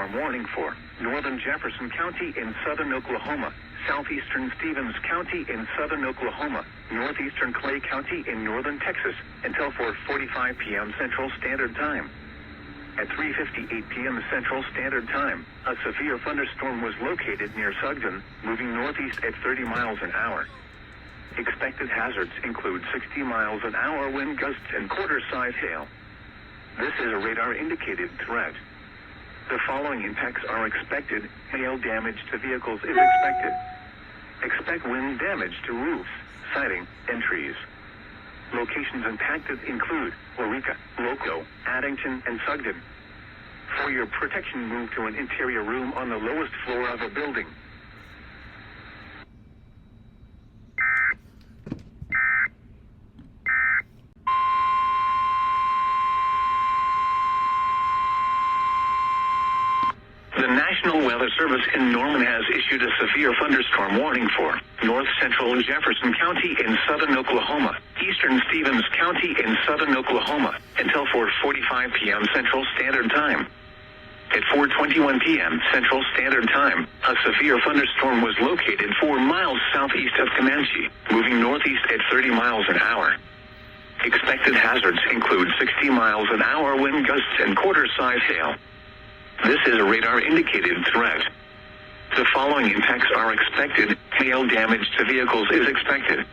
thunderstorm warning for northern Jefferson County in southern Oklahoma, southeastern Stevens County in southern Oklahoma, northeastern Clay County in northern Texas until 4:45 p.m. Central Standard Time. At 3:58 p.m. Central Standard Time, a severe thunderstorm was located near Sugden, moving northeast at 30 miles an hour. Expected hazards include 60 miles an hour wind gusts and quarter-size hail. This is a radar-indicated threat. The following impacts are expected. Hail damage to vehicles is expected. Expect wind damage to roofs, siding, and trees. Locations impacted include Eureka, Loco, Addington, and Sugden. For your protection, move to an interior room on the lowest floor of a building. The National Weather Service in Norman has issued a severe thunderstorm warning for north central Jefferson County in southern Oklahoma, eastern Stevens County in southern Oklahoma, until 4:45 p.m. Central Standard Time. At 4:21 p.m. Central Standard Time, a severe thunderstorm was located 4 miles southeast of Comanche, moving northeast at 30 miles an hour. Expected hazards include 60 miles an hour wind gusts and quarter-size hail. This is a radar-indicated threat. The following impacts are expected. Hail damage to vehicles is expected.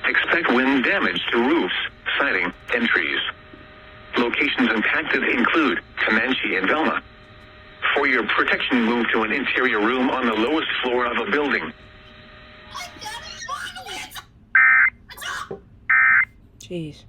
Expect wind damage to roofs, siding, and trees. Locations impacted include Comanche and Velma. For your protection, move to an interior room on the lowest floor of a building. Jeez.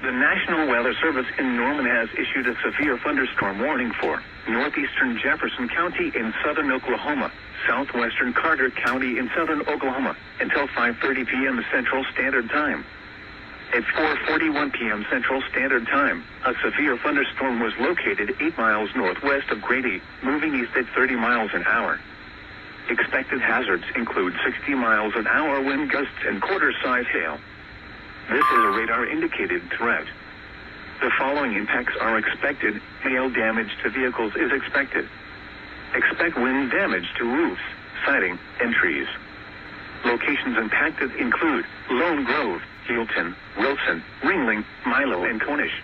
The National Weather Service in Norman has issued a severe thunderstorm warning for northeastern Jefferson County in southern Oklahoma, southwestern Carter County in southern Oklahoma, until 5:30 p.m. Central Standard Time. At 4:41 p.m. Central Standard Time, a severe thunderstorm was located 8 miles northwest of Grady, moving east at 30 miles an hour. Expected hazards include 60 miles an hour wind gusts and quarter-size hail. This is a radar-indicated threat. The following impacts are expected. Hail damage to vehicles is expected. Expect wind damage to roofs, siding, and trees. Locations impacted include Lone Grove, Healton, Wilson, Ringling, Milo, and Cornish.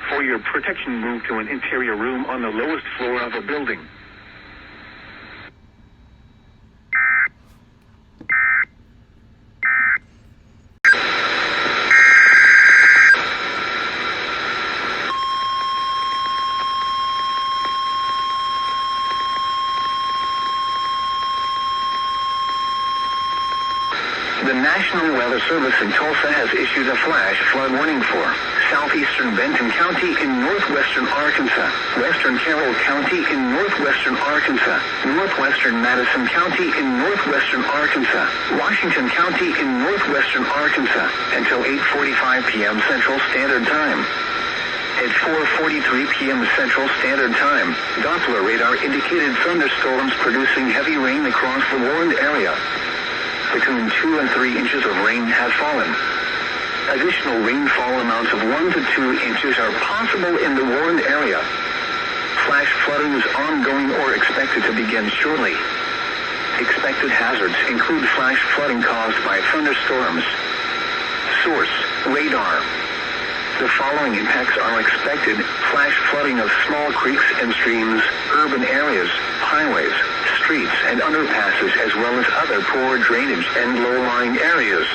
For your protection, move to an interior room on the lowest floor of a building. The National Weather Service in Tulsa has issued a flash flood warning for southeastern Benton County in northwestern Arkansas, western Carroll County in northwestern Arkansas, northwestern Madison County in northwestern Arkansas, Washington County in northwestern Arkansas, until 8:45 p.m. Central Standard Time. At 4:43 p.m. Central Standard Time, Doppler radar indicated thunderstorms producing heavy rain across the warned area. Between 2 and 3 inches of rain have fallen. Additional rainfall amounts of 1 to 2 inches are possible in the warned area. Flash flooding is ongoing or expected to begin shortly. Expected hazards include flash flooding caused by thunderstorms. Source: radar. The following impacts are expected. Flash flooding of small creeks and streams, urban areas, highways, streets, and underpasses, as well as other poor drainage and low-lying areas.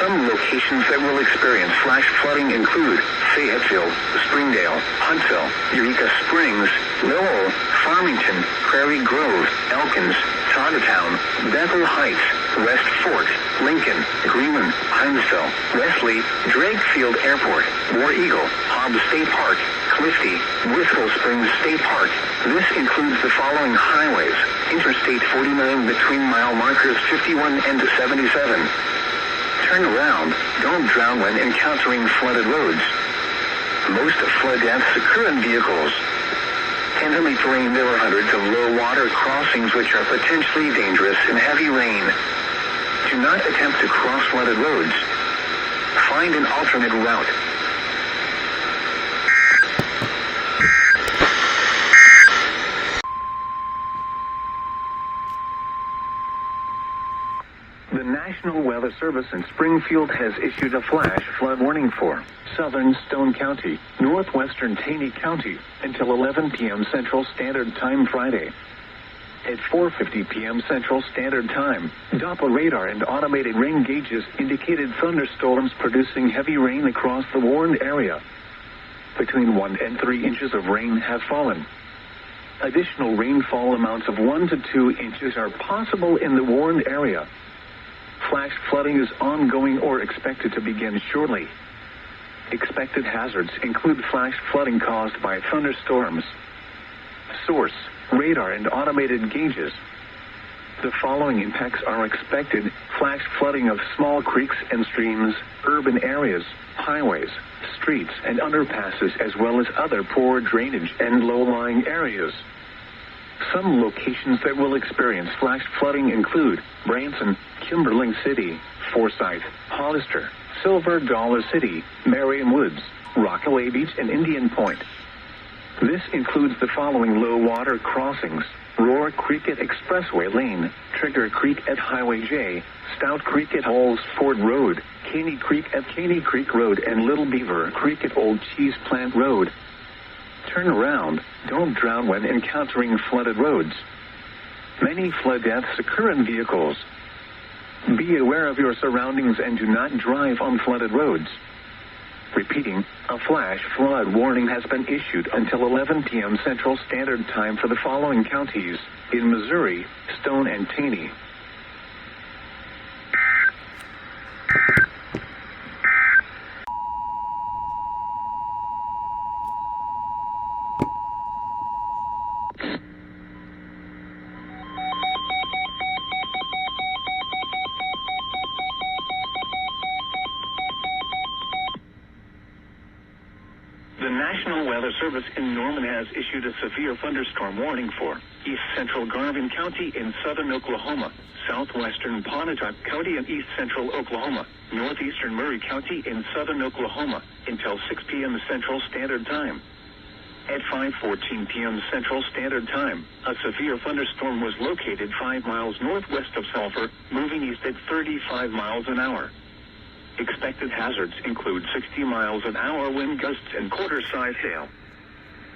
Some locations that will experience flash flooding include Fayetteville, Springdale, Huntsville, Eureka Springs, Lowell, Farmington, Prairie Grove, Elkins, Toddtown, Bethel Heights, West Fork, Lincoln, Greenland, Hinesville, Wesley, Drakefield Airport, War Eagle, Hobbs State Park, Clifty, Whistler Springs State Park. This includes the following highways: Interstate 49 between mile markers 51 and 77. Turn around. Don't drown when encountering flooded roads. Most flood deaths occur in vehicles. Heavily terrain, there are hundreds of low water crossings which are potentially dangerous in heavy rain. Do not attempt to cross flooded roads. Find an alternate route. The National Weather Service in Springfield has issued a flash flood warning for southern Stone County, northwestern Taney County, until 11 p.m. Central Standard Time Friday. At 4:50 p.m. Central Standard Time, Doppler radar and automated rain gauges indicated thunderstorms producing heavy rain across the warned area. Between 1 and 3 inches of rain have fallen. Additional rainfall amounts of 1 to 2 inches are possible in the warned area. Flash flooding is ongoing or expected to begin shortly. Expected hazards include flash flooding caused by thunderstorms. Source: radar and automated gauges. The following impacts are expected: flash flooding of small creeks and streams, urban areas, highways, streets and underpasses, as well as other poor drainage and low-lying areas. Some locations that will experience flash flooding include Branson, Kimberling City, Forsyth, Hollister, Silver Dollar City, Marion Woods, Rockaway Beach, and Indian Point. This includes the following low water crossings: Roar Creek at Expressway Lane, Trigger Creek at Highway J, Stout Creek at Halls Ford Road, Caney Creek at Caney Creek Road, and Little Beaver Creek at Old Cheese Plant Road. Turn around. Don't drown when encountering flooded roads. Many flood deaths occur in vehicles. Be aware of your surroundings and do not drive on flooded roads. Repeating, a flash flood warning has been issued until 11 p.m. Central Standard Time for the following counties in Missouri: Stone and Taney. The National Weather Service in Norman has issued a severe thunderstorm warning for east central Garvin County in southern Oklahoma, southwestern Pontotoc County in east central Oklahoma, northeastern Murray County in southern Oklahoma until 6 p.m. Central Standard Time. At 5:14 p.m. Central Standard Time, a severe thunderstorm was located 5 miles northwest of Sulphur, moving east at 35 miles an hour. Expected hazards include 60 miles an hour wind gusts and quarter-size hail.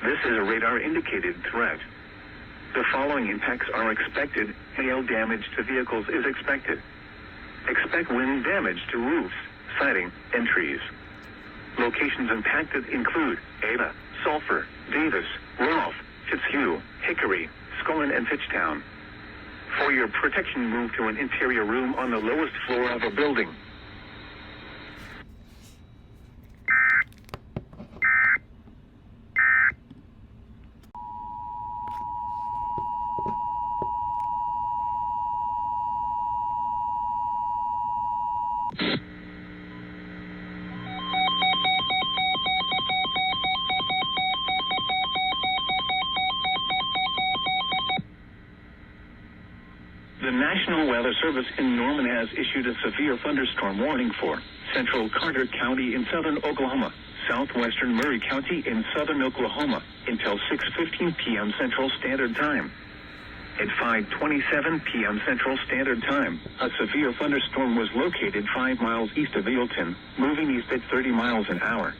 This is a radar-indicated threat. The following impacts are expected. Hail damage to vehicles is expected. Expect wind damage to roofs, siding, and trees. Locations impacted include Ada, Sulphur, Davis, Rolfe, Fitzhugh, Hickory, Scullin, and Fitchtown. For your protection, move to an interior room on the lowest floor of a building. The National Weather Service in Norman has issued a severe thunderstorm warning for central Carter County in southern Oklahoma, southwestern Murray County in southern Oklahoma until 6:15 p.m. Central Standard Time. At 5:27 p.m. Central Standard Time, a severe thunderstorm was located 5 miles east of Eilton, moving east at 30 miles an hour.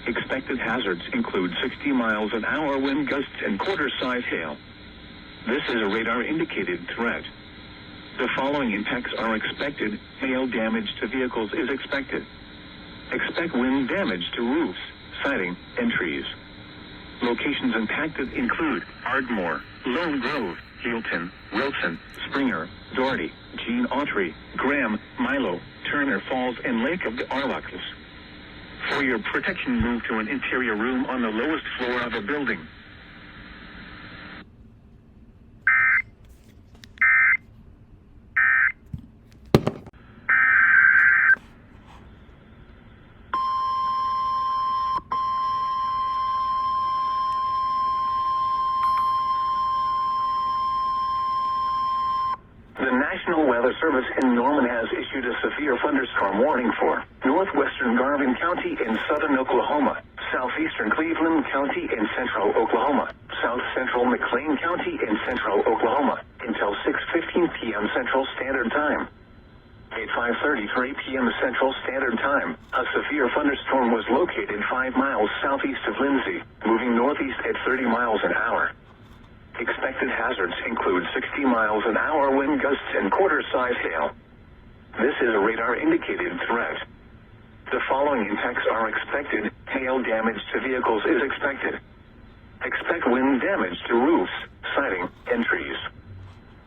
Expected hazards include 60 miles an hour wind gusts and quarter-size hail. This is a radar-indicated threat. The following impacts are expected. Hail damage to vehicles is expected. Expect wind damage to roofs, siding, and trees. Locations impacted include Ardmore, Lone Grove, Hilton, Wilson, Springer, Doherty, Gene Autry, Graham, Milo, Turner Falls, and Lake of the Arlocks. For your protection, move to an interior room on the lowest floor of a building. National Weather Service in Norman has issued a severe thunderstorm warning for northwestern Garvin County in southern Oklahoma, southeastern Cleveland County in central Oklahoma, south central McLean County in central Oklahoma until 6:15 p.m. Central Standard Time. At 5:33 p.m. Central Standard Time, a severe thunderstorm was located 5 miles southeast of Lindsay, moving northeast at 30 miles an hour. Expected hazards include 60 miles an hour wind gusts and quarter-size hail. This is a radar-indicated threat. The following impacts are expected. Hail damage to vehicles is expected. Expect wind damage to roofs, siding, and trees.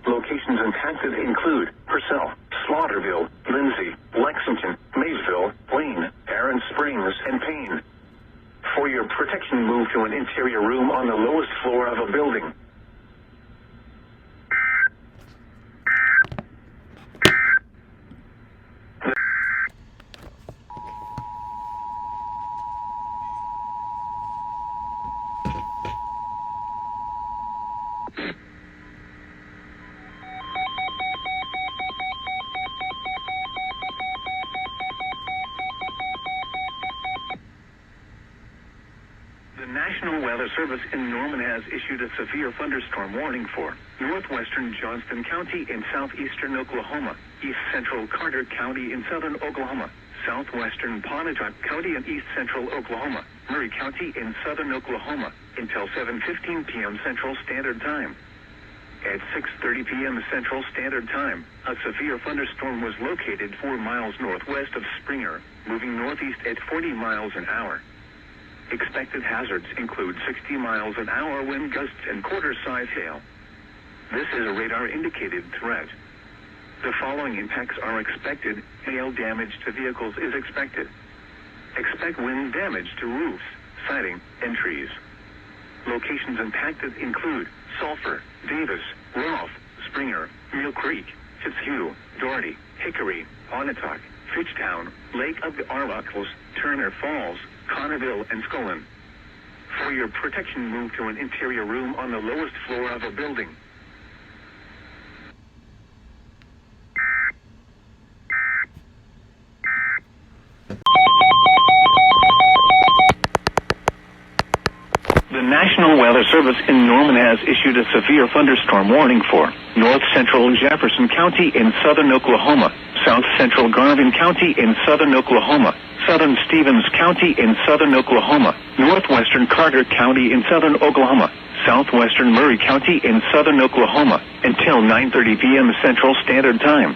Locations impacted include Purcell, Slaughterville, Lindsay, Lexington, Maysville, Wayne, Aaron Springs, and Payne. For your protection, move to an interior room on the lowest floor of a building. The National Weather Service in Norman has issued a severe thunderstorm warning for northwestern Johnston County in southeastern Oklahoma, east central Carter County in southern Oklahoma, southwestern Pontotoc County in east central Oklahoma, Murray County in southern Oklahoma until 7:15 p.m. Central Standard Time. At 6:30 p.m. Central Standard Time, a severe thunderstorm was located 4 miles northwest of Springer, moving northeast at 40 miles an hour. Expected hazards include 60 miles an hour wind gusts and quarter-size hail. This is a radar-indicated threat. The following impacts are expected. Hail damage to vehicles is expected. Expect wind damage to roofs, siding, and trees. Locations impacted include Sulphur, Davis, Rolfe, Springer, Mill Creek, Fitzhugh, Doherty, Hickory, Pontotoc, Fitchtown, Lake of the Arbuckles, Turner Falls, Connerville, and Scullin. For your protection, move to an interior room on the lowest floor of a building. The National Weather Service in Norman has issued a severe thunderstorm warning for north central Jefferson County in southern Oklahoma, south central Garvin County in southern Oklahoma, southern Stevens County in southern Oklahoma, northwestern Carter County in southern Oklahoma, southwestern Murray County in southern Oklahoma until 9:30 p.m. Central Standard Time.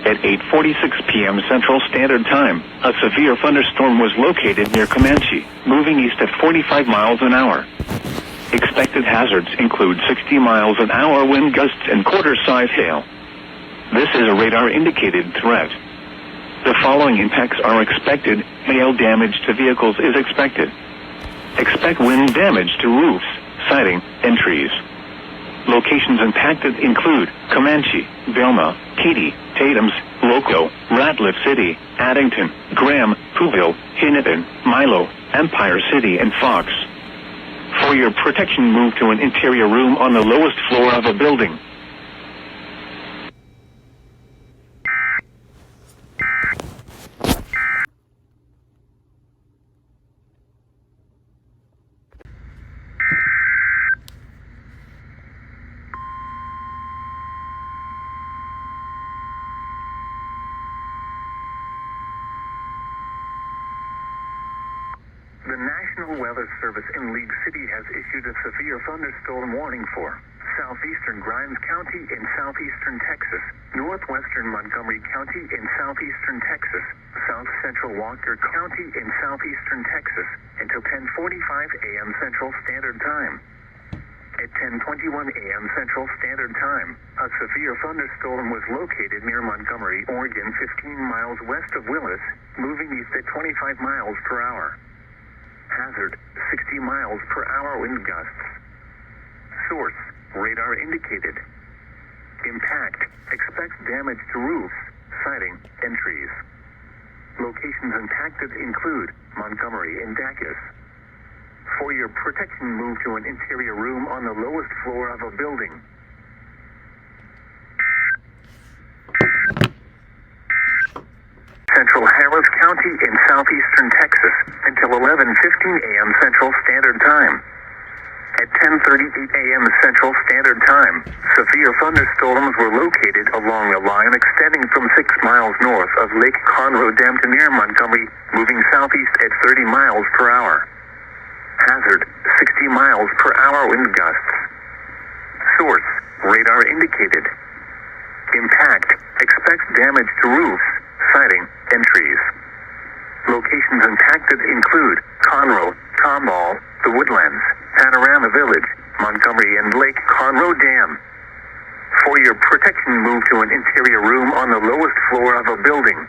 At 8:46 p.m. Central Standard Time, a severe thunderstorm was located near Comanche, moving east at 45 miles an hour. Expected hazards include 60 miles an hour wind gusts and quarter-size hail. This is a radar-indicated threat. The following impacts are expected. Hail damage to vehicles is expected. Expect wind damage to roofs, siding, and trees. Locations impacted include Comanche, Belma, Katy, Tatums, Loco, Radcliffe City, Addington, Graham, Whoville, Hennepin, Milo, Empire City, and Fox. For your protection, move to an interior room on the lowest floor of a building. The National Weather Service in League City has issued a severe thunderstorm warning for southeastern Grimes County in southeastern Texas, northwestern Montgomery County in southeastern Texas, south central Walker County in southeastern Texas until 10:45 a.m. Central Standard Time. At 10:21 a.m. Central Standard Time, a severe thunderstorm was located near Montgomery, Oregon, 15 miles west of Willis, moving east at 25 miles per hour. Hazard, 60 miles per hour wind gusts. Source, radar indicated. Impact, expect damage to roofs, siding, and trees. Locations impacted include Montgomery and Dacus. For your protection, move to an interior room on the lowest floor of a building. Central Harris County in southeastern Texas until 11:15 a.m. Central Standard Time. At 10:38 a.m. Central Standard Time, severe thunderstorms were located along a line extending from 6 miles north of Lake Conroe Dam to near Montgomery, moving southeast at 30 miles per hour. Hazard, 60 miles per hour wind gusts. Source, radar indicated. Impact, expects damage to roofs, siding, and trees. Locations impacted include Conroe, Tomball, The Woodlands, Panorama Village, Montgomery, and Lake Conroe Dam. For your protection, move to an interior room on the lowest floor of a building.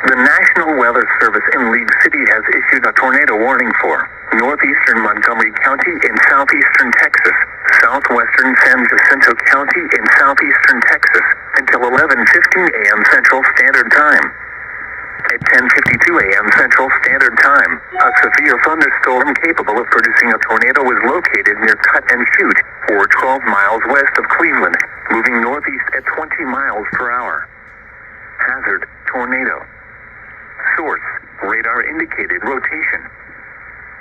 The National Weather Service in League City has issued a tornado warning for Northeastern Montgomery County in southeastern Texas, Southwestern San Jacinto County in southeastern Texas until 11:15 a.m. Central Standard Time. At 10:52 a.m. Central Standard Time, a severe thunderstorm capable of producing a tornado was located near Cut and Shoot, or 12 miles west of Cleveland, moving northeast at 20 miles per hour. Hazard, tornado. Source, radar indicated rotation.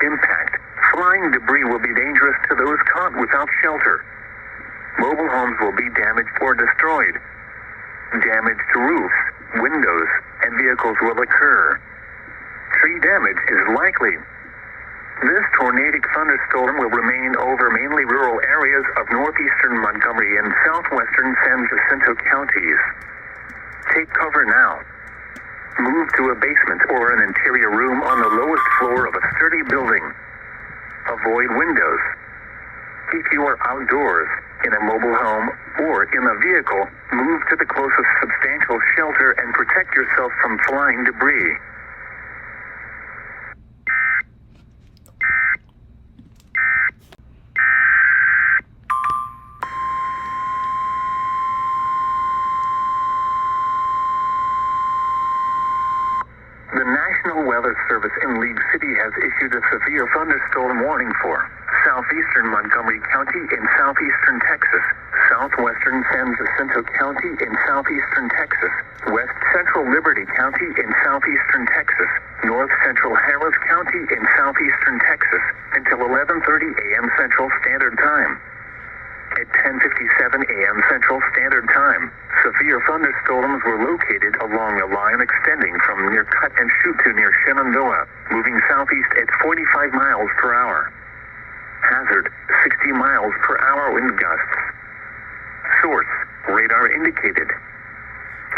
Impact, flying debris will be dangerous to those caught without shelter. Mobile homes will be damaged or destroyed. Damage to roofs, windows, and vehicles will occur. Tree damage is likely. This tornadic thunderstorm will remain over mainly rural areas of northeastern Montgomery and southwestern San Jacinto counties. Take cover now. Move to a basement or an interior room on the lowest floor of a sturdy building. Avoid windows. If you are outdoors, in a mobile home, or in a vehicle, move to the closest substantial shelter and protect yourself from flying debris. The National Weather Service in League City has issued a severe thunderstorm warning for southeastern Montgomery County in southeastern Texas, southwestern San Jacinto County in southeastern Texas, west central Liberty County in southeastern Texas, north central Harris County in southeastern Texas until 11:30 a.m. Central Standard Time. At 10:57 a.m. Central Standard Time, severe thunderstorms were located along a line extending from near Cut and Shoot to near Shenandoah, moving southeast at 45 miles per hour. Hazard, 60 miles per hour wind gusts. Source, radar indicated.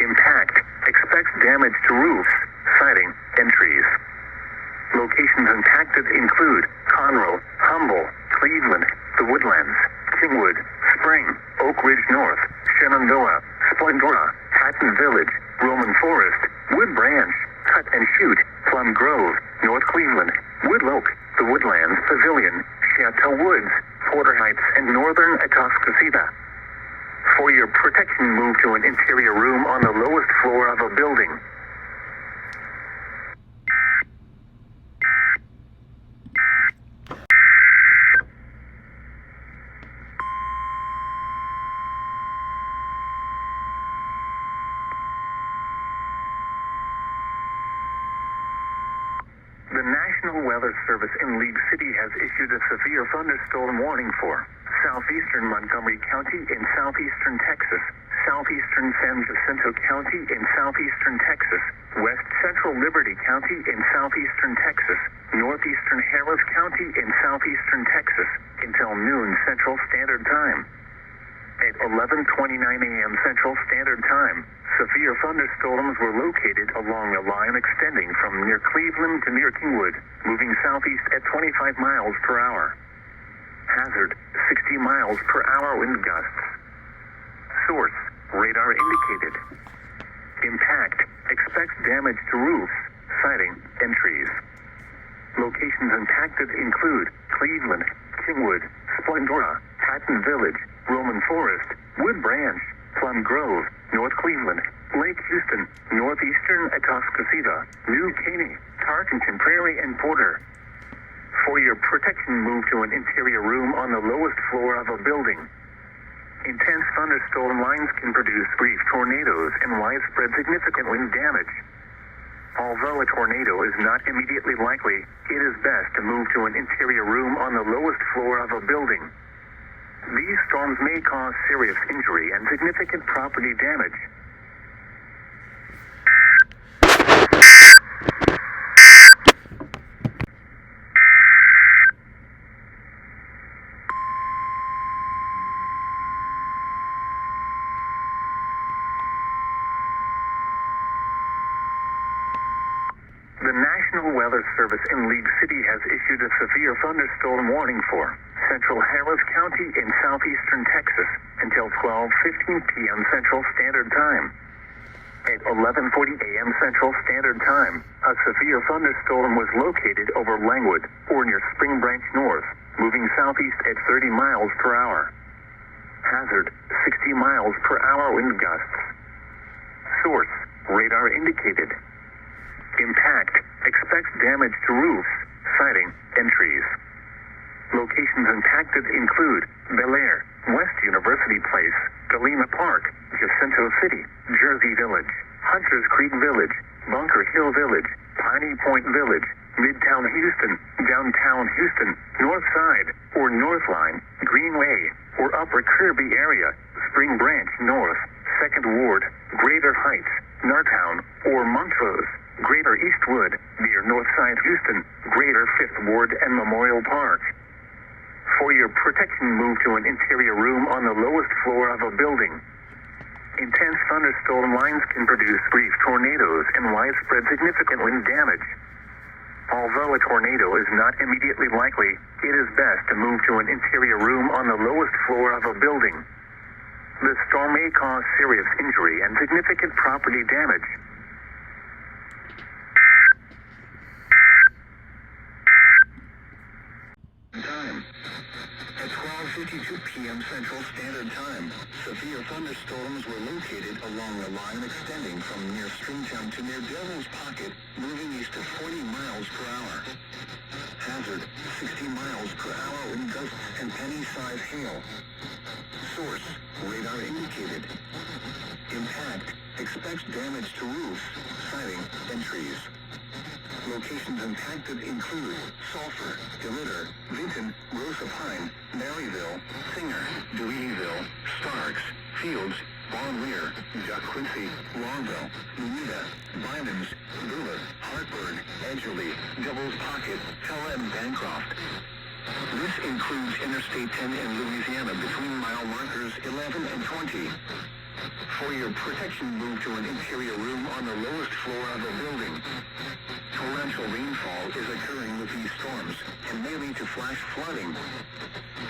Impact, expects damage to roofs, siding, and trees. Locations impacted include Conroe, Humble, Cleveland, The Woodlands, Kingwood, Spring, Oak Ridge North, Shenandoah, Splendora, Hatton Village, Roman Forest, Wood Branch, Cut and Shoot, Plum Grove, North Cleveland, Woodloke, The Woodlands Pavilion, Chateau Woods, Porter Heights, and northern Atascocita. For your protection, move to an interior room on the lowest floor of a building. The National Weather Service in League City has issued a severe thunderstorm warning for southeastern Montgomery County in southeastern Texas, southeastern San Jacinto County in southeastern Texas, west central Liberty County in southeastern Texas, northeastern Harris County in southeastern Texas until noon Central Standard Time. At 11:29 a.m. Central Standard Time, severe thunderstorms were located along a line extending from near Cleveland to near Kingwood, moving southeast at 25 miles per hour. Hazard, 60 miles per hour wind gusts. Source, radar indicated. Impact, expects damage to roofs, siding, and trees. Locations impacted include Cleveland, Kingwood, Splendora, Hatton Village, Roman Forest, Wood Branch, Plum Grove, North Cleveland, Lake Houston, Northeastern Atascocita, New Caney, Tarkington Prairie, and Porter. For your protection, move to an interior room on the lowest floor of a building. Intense thunderstorm lines can produce brief tornadoes and widespread significant wind damage. Although a tornado is not immediately likely, it is best to move to an interior room on the lowest floor of a building. These storms may cause serious injury and significant property damage. The National Weather Service in League City has issued a severe thunderstorm warning for central Harris County in southeastern Texas until 12:15 p.m. Central Standard Time. At 11:40 a.m. Central Standard Time, a severe thunderstorm was located over Langwood or near Spring Branch North, moving southeast at 30 miles per hour. Hazard, 60 miles per hour wind gusts. Source, radar indicated. Impact, expects damage to roofs, siding, and trees. Locations impacted include Bel Air, West University Place, Galena Park, Jacinto City, Jersey Village, Hunters Creek Village, Bunker Hill Village, Piney Point Village, Midtown Houston, Downtown Houston, North Side, or North Line, Greenway, or Upper Kirby area, Spring Branch North, 2nd Ward, Greater Heights, Nartown, or Montrose, Greater Eastwood, near Northside Houston, Greater 5th Ward, and Memorial Park. For your protection, move to an interior room on the lowest floor of a building. Intense thunderstorm lines can produce brief tornadoes and widespread significant wind damage. Although a tornado is not immediately likely, it is best to move to an interior room on the lowest floor of a building. The storm may cause serious injury and significant property damage. Time. At 12:52 p.m. Central Standard Time, severe thunderstorms were located along a line extending from near Stringtown to near Devil's Pocket, moving east at 40 miles per hour. Hazard, 60 miles per hour wind gusts and penny-sized hail. Source, radar indicated. Impact, expects damage to roofs, siding, and trees. Locations impacted include Sulphur, DeLitter, Benton, Rosa Pine, Maryville, Singer, Deweyville, Starks, Fields, Bon Lear, Duck Quincy, Longville, Lunita, Bynums, Brewer, Hartburg, Edgerly, Devil's Pocket, Pella, and Bancroft. This includes Interstate 10 in Louisiana between mile markers 11 and 20. For your protection, move to an interior room on the lowest floor of a building. Torrential rainfall is occurring with these storms and may lead to flash flooding.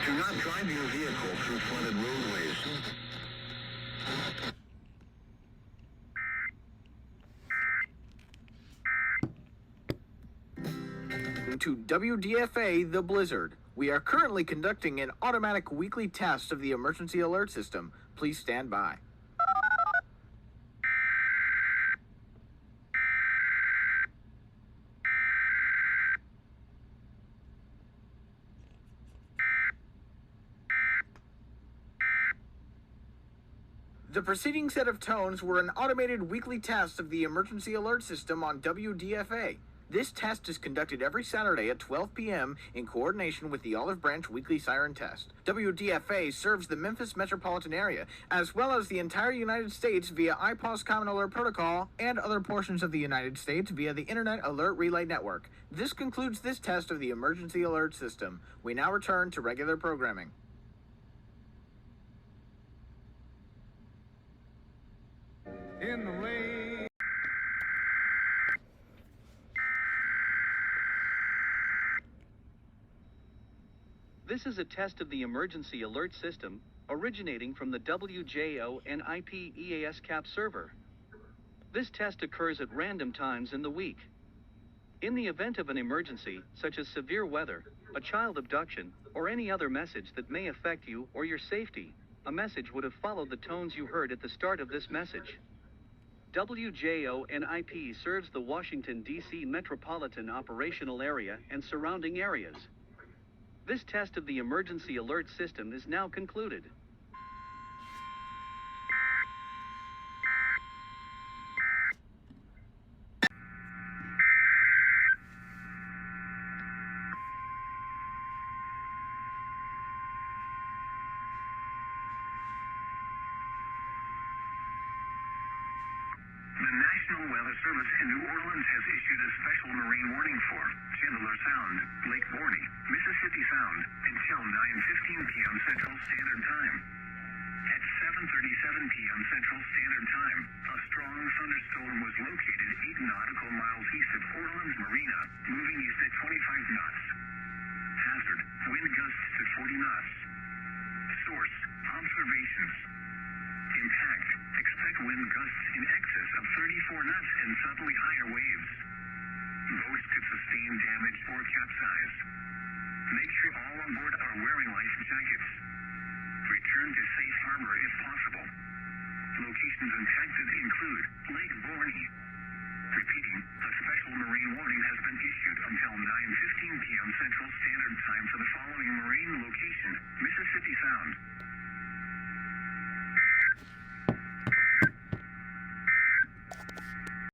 Do not drive your vehicle through flooded roadways. To WDFA The Blizzard. We are currently conducting an automatic weekly test of the emergency alert system. Please stand by. The preceding set of tones were an automated weekly test of the emergency alert system on WDFA. This test is conducted every Saturday at 12 p.m. in coordination with the Olive Branch Weekly Siren Test. WDFA serves the Memphis metropolitan area, as well as the entire United States via IPAWS Common Alert Protocol and other portions of the United States via the Internet Alert Relay Network. This concludes this test of the emergency alert system. We now return to regular programming. In the rain. This is a test of the emergency alert system originating from the WJO and IP EAS CAP server. This test occurs at random times in the week. In the event of an emergency, such as severe weather, a child abduction, or any other message that may affect you or your safety, a message would have followed the tones you heard at the start of this message. WJO and IP serves the Washington, D.C. metropolitan operational area and surrounding areas. This test of the emergency alert system is now concluded. The National Weather Service in New Orleans has issued a special marine warning for Chandler Sound, Lake Borgne, Mississippi Sound until 9:15 p.m. Central Standard Time. At 7:37 p.m. Central Standard Time, a strong thunderstorm was located 8 nautical miles east of Orleans Marina, moving east at 25 knots. Hazard, wind gusts to 40 knots. Source, observations. Impact, expect wind gusts in excess of 34 knots and suddenly higher waves.